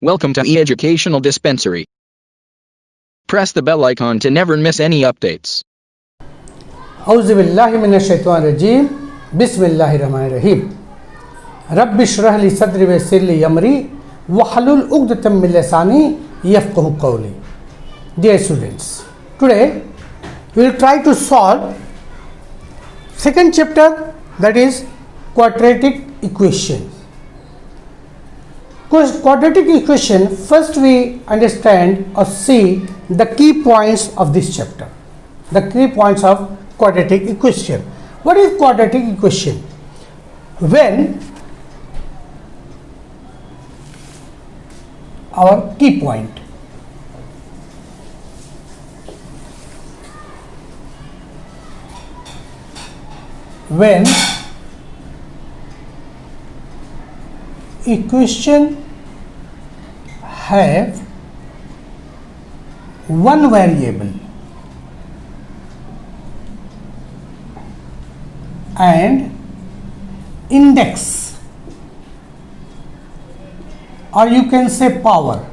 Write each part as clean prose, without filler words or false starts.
Welcome to e-Educational Dispensary. Press the bell icon to never miss any updates. औज़ुबिल्लाहि मिनश्शैतानिर्रजीम बिस्मिल्लाहिर्रहमानिर्रहीम rabbi इश्रह ली सदरी वयस्सिर ली अमरी वहलुल उक़दतम मिन लिसानी यफ़क़हू क़ौली. Dear students, today we will try to solve second chapter, that is quadratic equation. Quadratic equation, first we understand or see the key points of this chapter. The key points of quadratic equation. What is quadratic equation? When our key point, when equation have one variable and index, or you can say power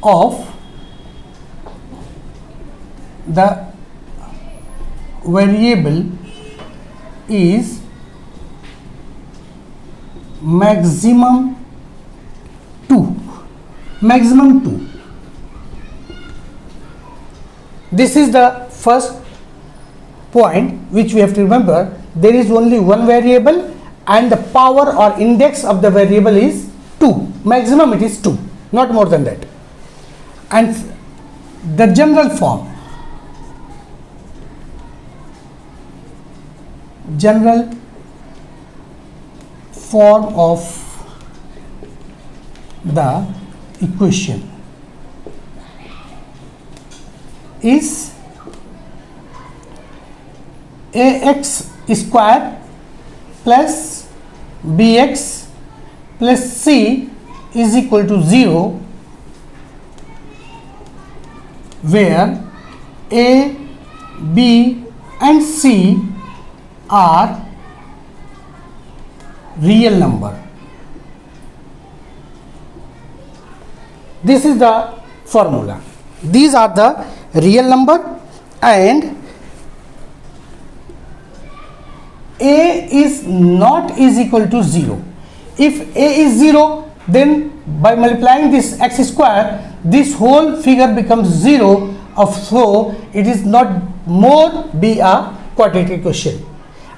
of the variable is maximum 2. This is the first point which we have to remember. There is only one variable and the power or index of the variable is 2. Maximum it is 2, not more than that. And the general form of the equation is ax square plus bx plus c is equal to 0, where a, b and c are real number. This is the formula. These are the real number and a is not is equal to 0. If a is 0, then by multiplying this x square, this whole figure becomes 0, so it is not more be a quadratic equation.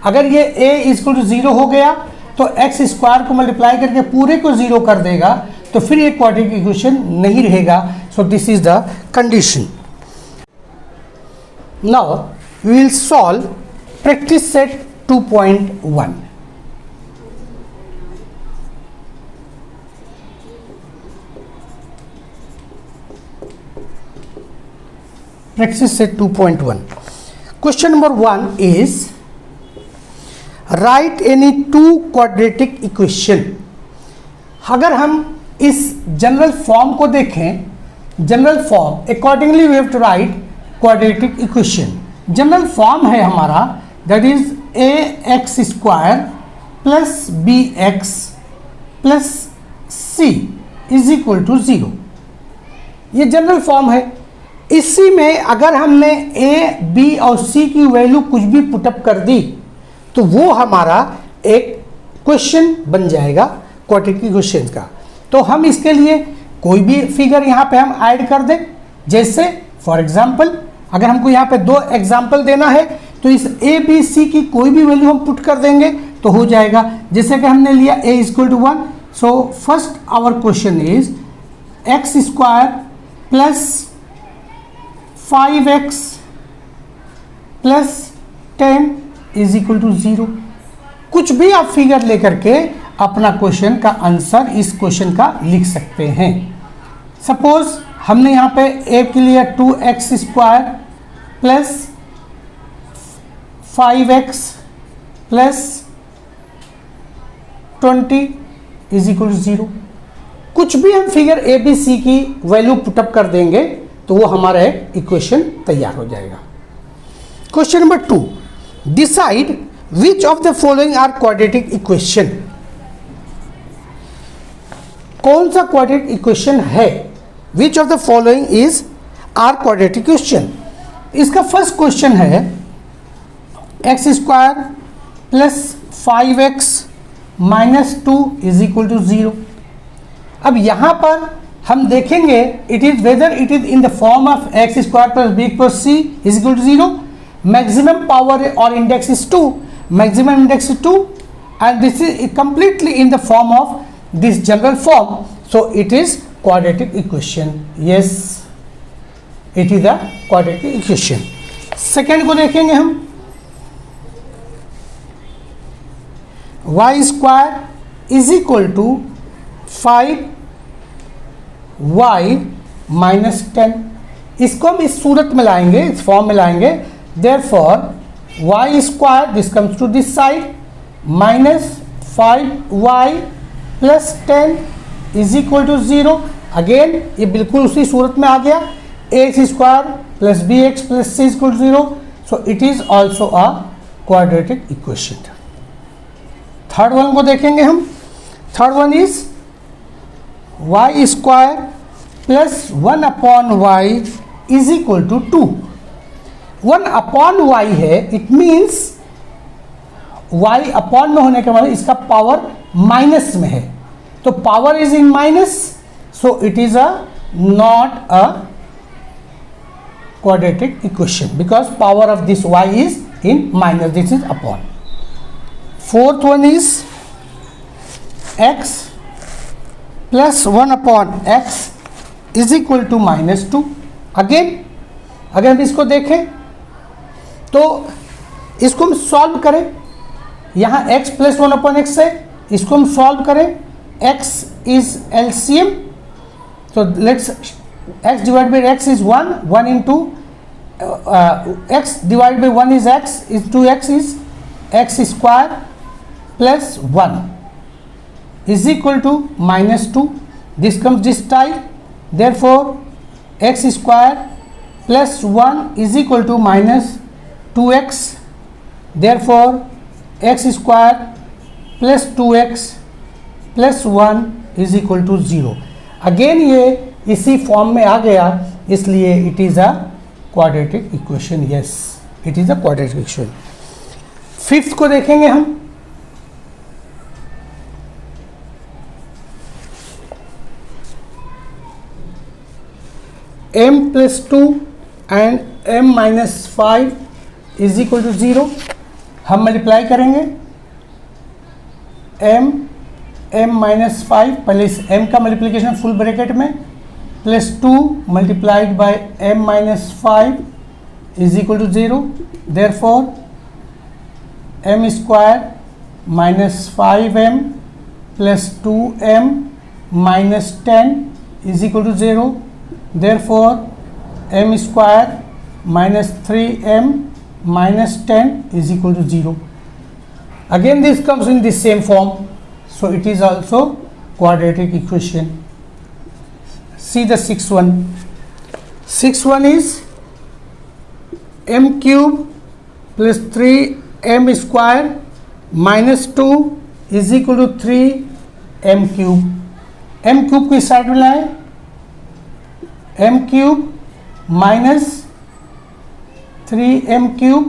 अगर ये a is equal to 0 हो गया तो x square को multiply करके पूरे को 0 कर देगा, तो फिर ये क्वाड्रेटिक इक्वेशन नहीं रहेगा. So this is the condition. Now we will solve practice set 2.1. Practice set 2.1. Question number 1 is write any two quadratic equation. अगर हम इस जनरल फॉर्म को देखें, general form accordingly we have to write quadratic equation. General form है हमारा, that is a x square plus b x plus c is equal to 0. ये general form है. इसी में अगर हमने ए, बी और सी की वैल्यू कुछ भी पुटअप कर दी तो वो हमारा एक क्वेश्चन बन जाएगा क्वाड्रेटिक इक्वेशन का. तो हम इसके लिए कोई भी फिगर यहाँ पे हम ऐड कर दें. जैसे फॉर एग्जांपल अगर हमको यहाँ पे दो एग्जांपल देना है तो इस ए, बी, सी की कोई भी वैल्यू हम पुट कर देंगे तो हो जाएगा. जैसे कि हमने लिया a equal to 1, so first our question is x square plus 5x plus 10 is equal to 0. कुछ भी आप फिगर लेकर के अपना क्वेश्चन का आंसर इस क्वेश्चन का लिख सकते हैं. सपोज हमने यहाँ पे ए के लिए 2x square plus 5x plus 20 is equal to 0. कुछ भी हम फिगर ए, बी, सी की वैल्यू पुटअप कर देंगे तो वो हमारा एक इक्वेशन तैयार हो जाएगा. Question number 2, decide which of the following are quadratic equation. कौन सा क्वाड्रेटिक इक्वेशन है, which of the following is are quadratic question. इसका फर्स्ट क्वेश्चन है x square plus 5x minus 2 is equal to 0। अब यहाँ पर हम देखेंगे it is whether it is in the form of x square plus b plus c is equal to 0, maximum power और index is 2, maximum index is 2, and this is completely in the form of this general form, so it is quadratic equation. Yes, it is a quadratic equation. Second को देखेंगे हम, y square is equal to 5y minus 10। इसको हम इस सूरत में लाएंगे, इस form में लाएंगे, therefore y square, this comes to this side, minus 5y plus 10 is equal to 0. Again ये बिल्कुल उसी सूरत में आ गया, ax square plus bx plus c is equal to 0, so it is also a quadratic equation. Third one को देखेंगे हम, third one is y square plus 1 upon y is equal to 2. 1 upon y है, it means y upon में होने के बाद इसका power minus में है, तो power is in minus, so it is a not a quadratic equation because power of this y is in minus, this is upon. Fourth one is x plus 1 upon x is equal to minus 2। Again अगर हम इसको देखें तो इसको हम solve करें, यहाँ x plus 1 upon x है, इसको हम सॉल्व करें, x इज एलसीएम, तो let's x divide by x is 1, 1 into x divide by 1 is x, is 2x is x square plus 1 is equal to minus 2, this comes this time, therefore x square plus 1 is equal to minus 2x, therefore x square plus 2x plus 1 is equal to 0. Again ये इसी form में आ गया, इसलिए it is a quadratic equation. Yes, it is a quadratic equation. Fifth को देखेंगे हम. m plus 2 and m minus 5 is equal to 0. हम multiply करेंगे m माइनस 5, पहले इस m का मल्टीप्लिकेशन फुल ब्रैकेट में, plus 2 multiplied by m minus 5 is equal to 0. Therefore m square minus 5m plus 2m minus 10 is equal to 0. Therefore m square minus 3m minus 10 is equal to 0. Again this comes in the same form, so it is also quadratic equation. See the sixth one. Sixth one is m cube plus 3m square minus 2 is equal to 3m cube. m cube को इस side में लाएं, m cube minus 3m cube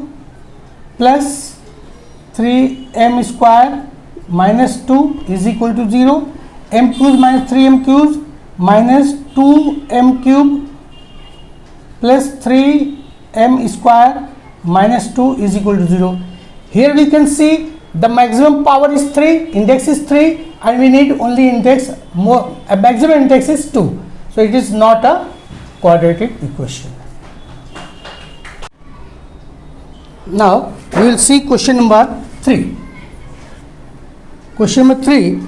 plus 3m square minus 2 is equal to 0. m cube minus 3m cube minus 2m cube plus 3m square minus 2 is equal to 0. Here we can see the maximum power is 3, index is 3, and we need only index more, maximum index is 2. So it is not a quadratic equation. Now we will see question number 3. Question number 3.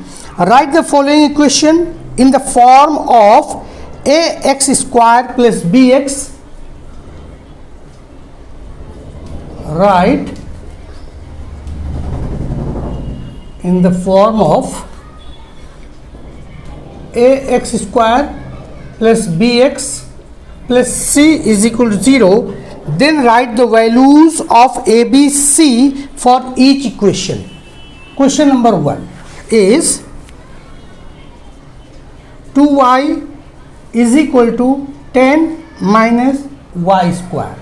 Write the following equation in the form of ax square plus bx. Write in the form of ax square plus bx plus c is equal to 0. Then write the values of a, b, c for each equation. Question number 1 is 2y is equal to 10 minus y square.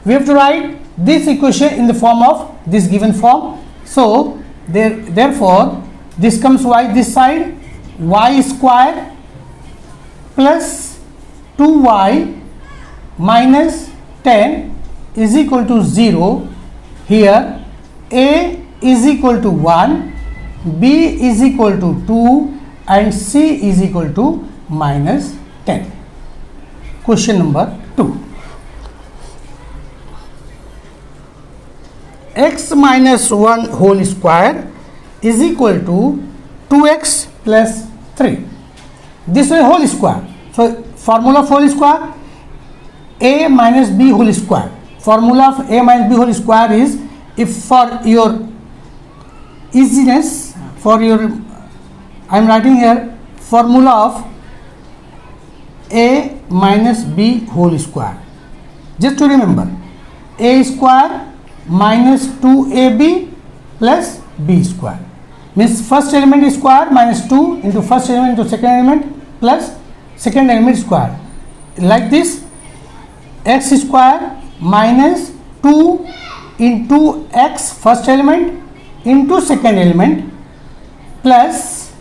We have to write this equation in the form of this given form. So therefore this comes y this side, y square plus 2y minus 10 is equal to 0. Here a is equal to 1, b is equal to 2 and c is equal to minus 10. Question number 2. X minus 1 whole square is equal to 2x plus 3. This is whole square. So formula of whole square, a minus b whole square. Formula of a minus b whole square is, if for your easiness, for your, I am writing here formula of a minus b whole square. Just to remember, a square minus 2ab plus b square, means first element is square minus 2 into first element into second element plus second element square. Like this, x square minus 2 into x first element into second element plus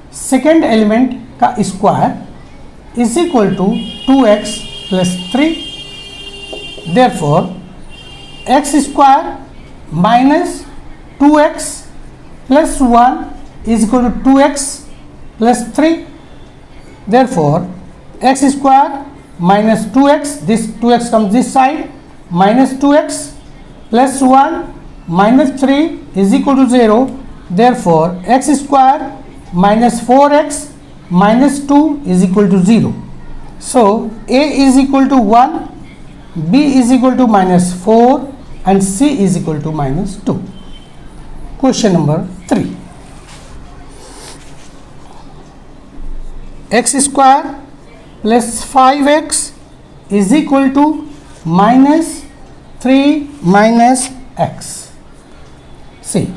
second element का square is equal to 2x plus 3. Therefore x square minus 2x plus 1 is equal to 2x plus 3. Therefore x square minus 2x, this 2x comes this side, minus 2x plus 1 minus 3 is equal to 0. Therefore x square minus 4x minus 2 is equal to 0. So a is equal to 1, b is equal to minus 4 and c is equal to minus 2. Question number 3. X square plus 5x is equal to minus 3 minus x. See,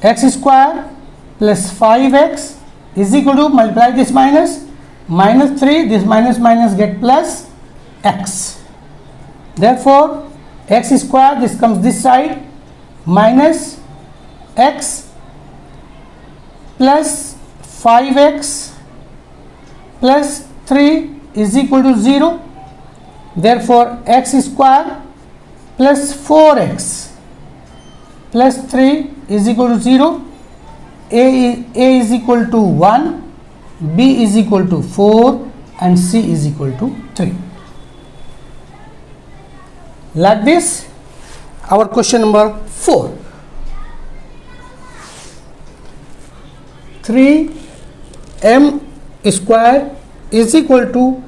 x square plus 5x is equal to, multiply this minus 3, this minus get plus x. Therefore x square, this comes this side, minus x plus 5x plus 3 is equal to 0. Therefore x square plus 4x plus 3 is equal to 0. A is equal to 1, b is equal to 4 and c is equal to 3. Like this, our question number 4. 3m square is equal to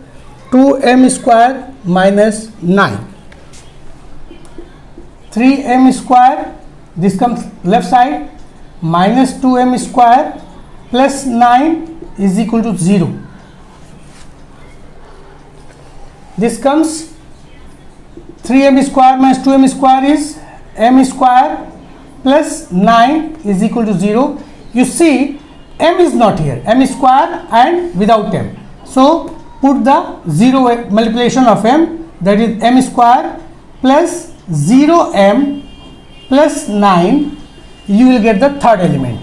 2m square minus 9. 3m square, this comes left side, minus 2m square plus 9 is equal to 0. This comes 3m square minus 2m square is m square plus 9 is equal to 0. You see, m is not here, m square and without m. So put the 0 multiplication of m, that is m square plus 0m plus 9, you will get the third element.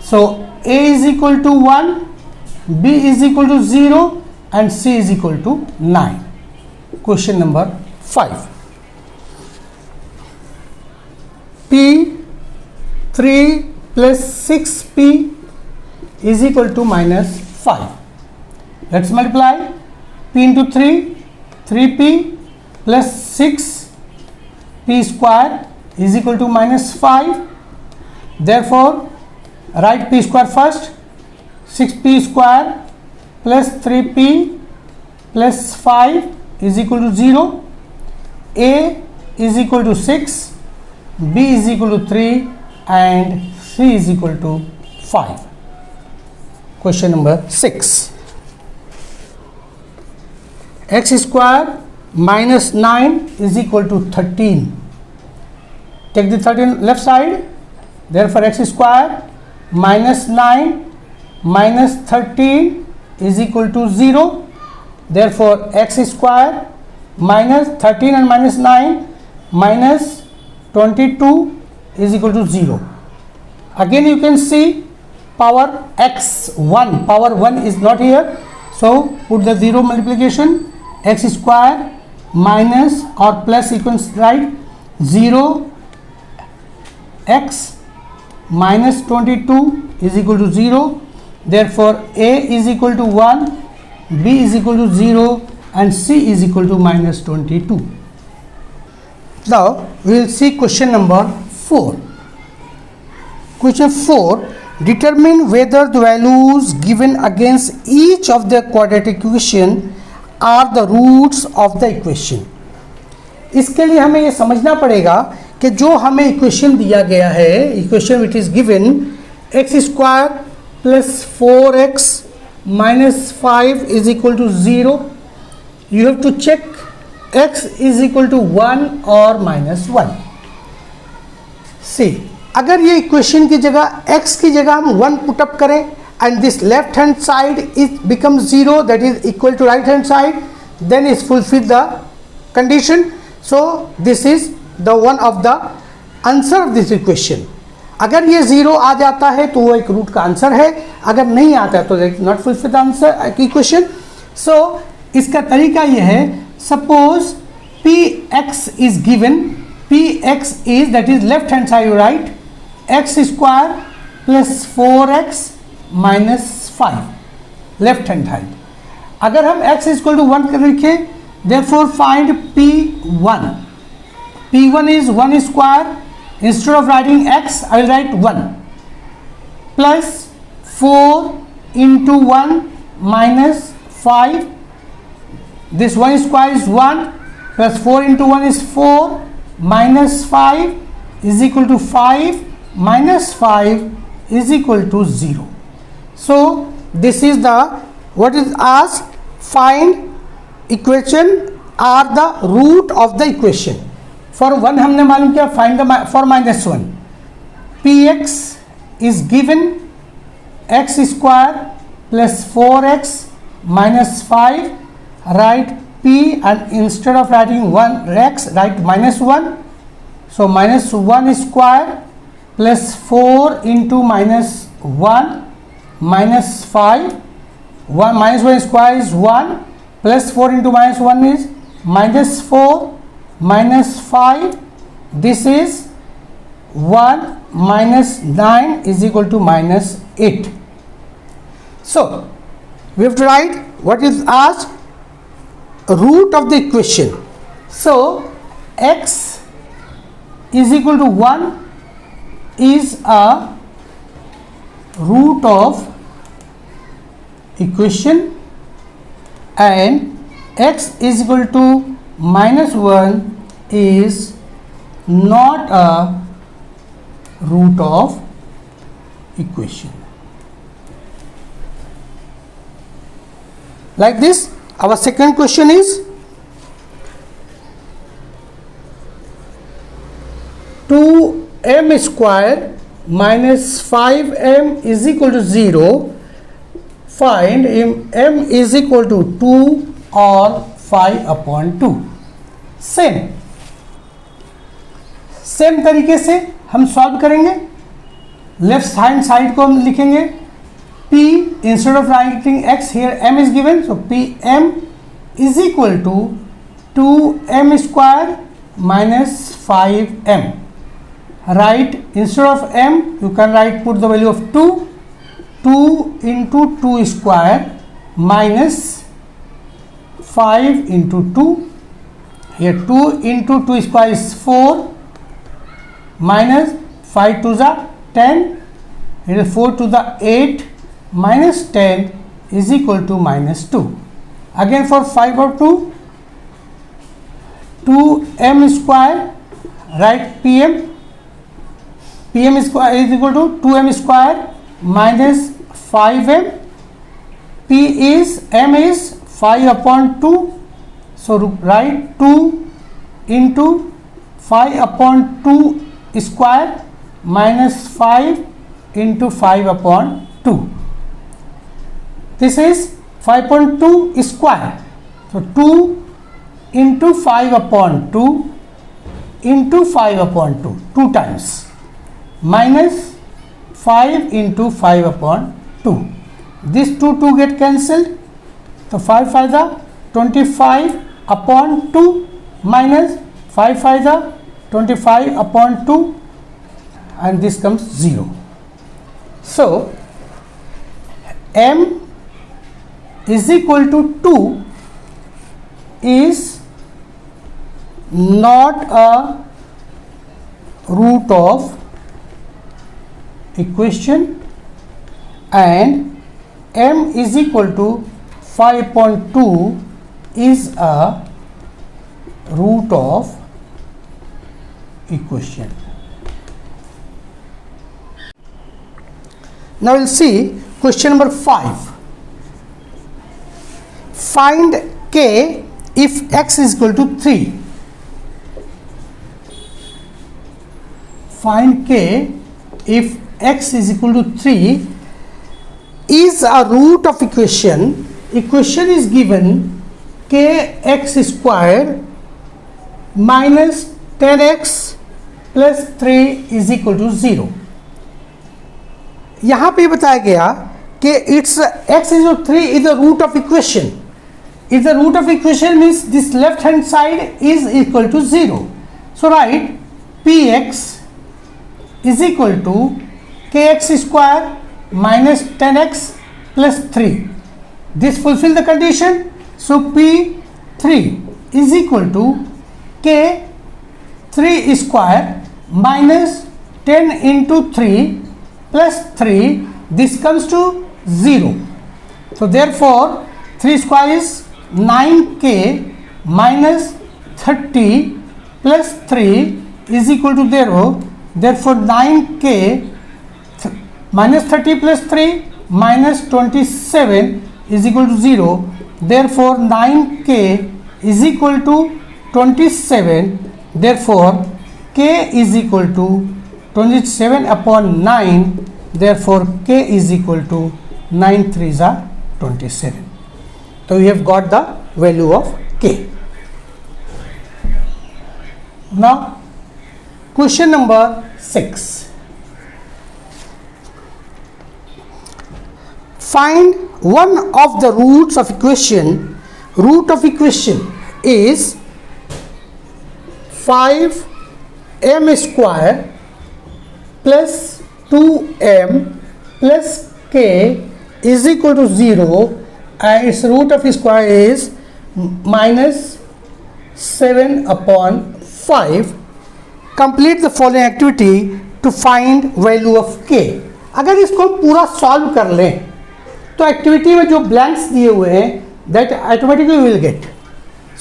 So a is equal to 1, b is equal to 0 and c is equal to 9. Question number 5. P 3 plus 6p is equal to minus 5. Let's multiply p into 3, 3p plus 6p square is equal to minus 5. Therefore write p square first, 6p square plus 3p plus 5 is equal to 0. A is equal to 6, b is equal to 3 and c is equal to 5. Question number 6. X square minus 9 is equal to 13. Take the 13 left side. Therefore x square minus 9 minus 13 is equal to 0. Therefore, x square minus 13 and minus 9 minus 22 is equal to 0. Again you can see power x 1, power 1 is not here. So put the 0 multiplication, x square minus or plus, you can write 0 x minus 22 is equal to 0. Therefore, a is equal to 1, b is equal to 0 and c is equal to minus 22. Now we will see question number 4. Question 4. Determine whether the values given against each of the quadratic equation are the roots of the equation. इसके लिए हमें ये समझना पड़ेगा कि जो हमें equation दिया गया है, equation which is given x square plus 4x minus 5 is equal to 0, you have to check x is equal to 1 or minus 1. See, अगर ये इक्वेशन की जगह x की जगह हम 1 पुट अप करें and this left hand side is becomes 0, that is equal to right hand side, then is fulfill the condition. So this is the one of the answer of this equation. अगर ये 0 आ जाता है तो वो एक root का answer है, अगर नहीं आता है तो not fulfil the answer equation. So इसका तरीका ये है, suppose P x is given, P x is that is left hand side right x square plus 4x minus 5 left hand side. अगर हम x इक्वल टू 1 कर लिखें, therefore find P1. P1 is 1 square. Instead of writing x, I will write 1 plus 4 into 1 minus 5. This 1 square is 1 plus 4 into 1 is 4 minus 5 is equal to 5 minus 5 is equal to 0. So this is the what is asked, find equation are the root of the equation. For 1 हमने मालूम किया, find the for minus 1. P x is given x square plus 4x minus 5. Right p and instead of writing 1x write minus 1. So minus 1 square plus 4 into minus 1 minus 5. 1 minus 1 square is 1 plus 4 into minus 1 is minus 4 minus 5. This is 1 minus 9 is equal to minus 8. So we have to write what is asked, root of the equation. So x is equal to 1 is a root of equation and x is equal to minus 1 is not a root of equation. Like this, our second question is 2m square minus 5m is equal to 0. Find m is equal to 2 or 5/2. Same तरीके से हम solve करेंगे. Left hand side को हम लिखेंगे p instead of writing x here m is given, so pm is equal to 2m square minus 5m. Right, instead of m you can write put the value of 2 into 2 square minus 5 into 2. Here 2 into 2 square is 4 minus 5 to the 10. Here 4 to the 8 minus 10 is equal to minus 2. Again for 5/2, 2m square, write pm. Pm square is equal to 2m square minus 5m. P is m is 5/2. So write 2 into 5/2 square minus 5 into 5/2. This is 5.2 square. So 2 into 5 upon 2 into 5 upon 2, 2 times, minus 5 into 5 upon 2. This 2 get cancelled. So 5 5 the 25 upon 2 minus 5 5 the 25 upon 2, and this comes 0. So m is equal to 2 is not a root of equation, and m is equal to 5.2 is a root of equation. Now we'll see question number 5. Find k if x is equal to 3. Find k if x is equal to 3 is a root of equation. Equation is given kx square minus 10x plus 3 is equal to 0. यहाँ पे बताया गया कि it's x is equal to 3 is the root of equation. If the root of equation means this left hand side is equal to 0. So write px is equal to kx square minus 10x plus 3. This fulfill the condition. So p3 is equal to k3 square minus 10 into 3 plus 3. This comes to 0. So therefore 3 square is 9k minus 30 plus 3 is equal to 0. Therefore 9k minus 30 plus 3 minus 27 is equal to 0. Therefore 9k is equal to 27. Therefore k is equal to 27 upon 9. Therefore k is equal to 9 3s are 27. So we have got the value of k. Now question number 6. Find one of the roots of equation. Root of equation is 5m square plus 2m plus k is equal to 0, and its root of square is minus 7 upon 5. Complete the following activity to find value of k. अगर इसको पूरा solve कर लें तो activity में जो blanks दिए हुए हैं that automatically will get.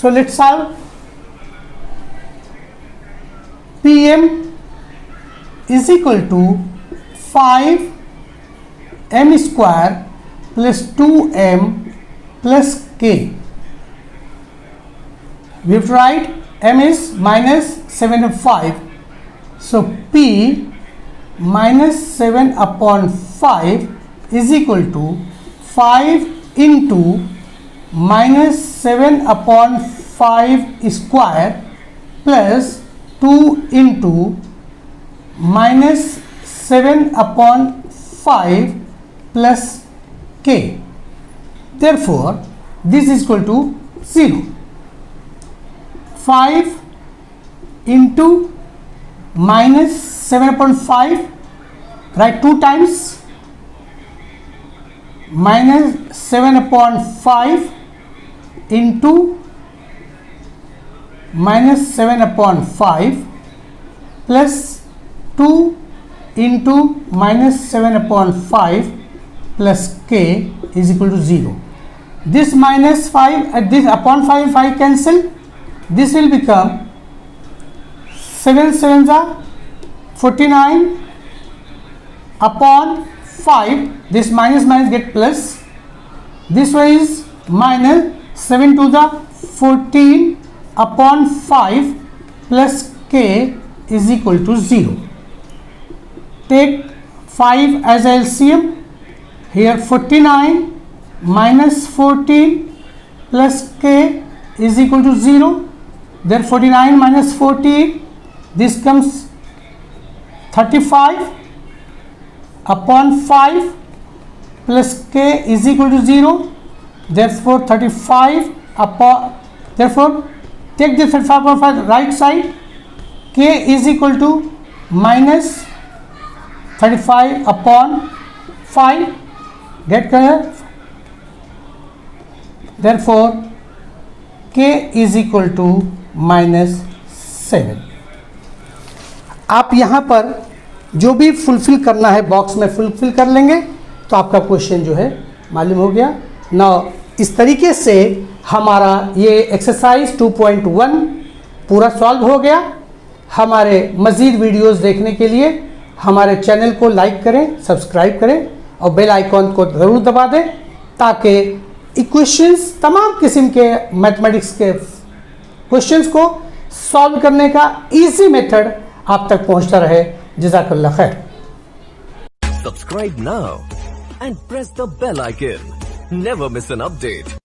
So let's solve. pm is equal to 5m square plus 2m plus k. We have to write m is minus 7 and 5. So p minus 7 upon 5 is equal to 5 into minus 7 upon 5 square plus 2 into minus 7 upon 5 plus k. Therefore this is equal to 0. 5 into minus 7 upon 5, write 2 times, minus 7 upon 5 into minus 7 upon 5 plus 2 into minus 7 upon 5 plus k is equal to 0. This minus 5 at this upon 5 cancel. This will become 7 7s are 49 upon 5. This minus get plus. This one is minus 7 to the 14 upon 5 plus k is equal to 0. Take 5 as LCM. Here 49 -14 plus k is equal to 0. Then 49 minus 14, this comes 35 upon 5 plus k is equal to 0. Therefore 35 upon, therefore take the 35 upon 5 right side, k is equal to minus 35 upon 5. Get clear? Therefore k is equal to -7. आप यहाँ पर जो भी fulfil करना है box में fulfil कर लेंगे तो आपका क्वेश्चन जो है मालूम हो गया। नाउ इस तरीके से हमारा ये एक्सरसाइज 2.1 पूरा सॉल्व हो गया। हमारे मज़ीद वीडियोस देखने के लिए हमारे चैनल को लाइक करें, सब्सक्राइब करें और बेल आइकॉन को ज़रूर दबा दें ताकि इक्वेशंस, तमाम किस्म के मैथमेटिक्स के क्वेश्चंस को सॉल्व करने का इजी मेथड आप तक पहुंचता रहे। जज़ाकल्लाह खैर। Subscribe now and press the bell icon. Never miss an update.